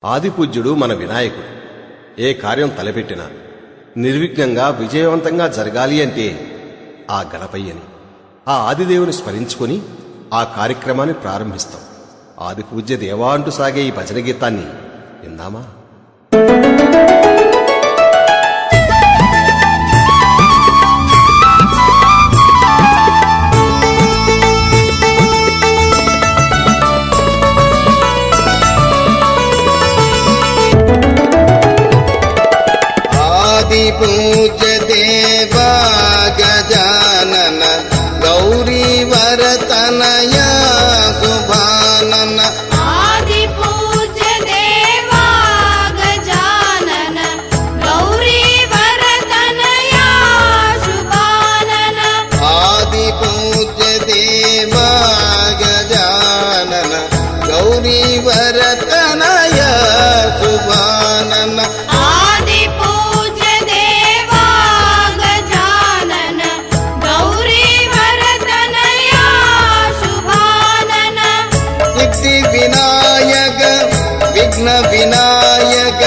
ఆదిపూజ్యుడు మన వినాయకుడు. ఏ కార్యం తలపెట్టినా నిర్విఘ్నంగా విజయవంతంగా జరగాలి అంటే ఆ గణపయ్యని, ఆ ఆదిదేవుని స్మరించుకొని ఆ కార్యక్రమాన్ని ప్రారంభిస్తాం. ఆదిపూజ్య దేవా అంటూ సాగే ఈ భజన గీతాన్ని విందామా? पूज्य देवा गजानन गौरी वरतनया सुभानन। आदि पूज्य देवा गजानन गौरी वरतनया सुभानन। आदि पूज्य देवा गजानन गौरी वरतनया सुभानन। विनायक विघ्न विनायक